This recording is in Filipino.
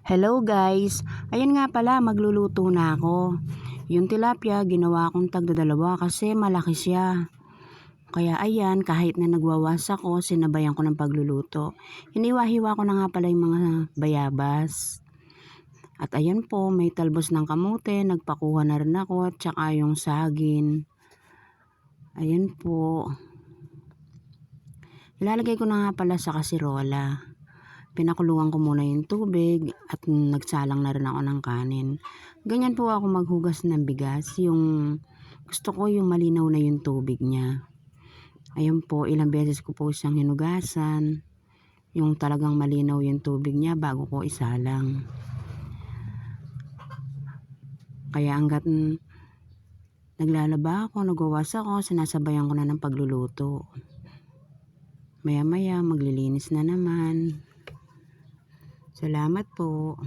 Hello guys! Ayan nga pala, magluluto na ako. Yung tilapia, ginawa kong tagdadalawa kasi malaki siya. Kaya ayan, kahit na nagwawas ako, sinabayan ko ng pagluluto. Hiniwa-hiwa ko na nga pala yung mga bayabas. At ayan po, may talbos ng kamote, nagpakuha na rin ako, at saka yung saging. Ayan po. Ilalagay ko na nga pala sa kasirola. Pinakuluan ko muna yung tubig at nagsalang na rin ako ng kanin. Ganyan po ako maghugas ng bigas. Yung gusto ko yung malinaw na yung tubig niya. Ayun po, ilang beses ko po siyang hinugasan. Yung talagang malinaw yung tubig niya bago ko isalang. Kaya hanggat naglalaba ako, nagwawas ako, sinasabayan ko na ng pagluluto. Maya-maya, maglilinis na naman. Salamat po.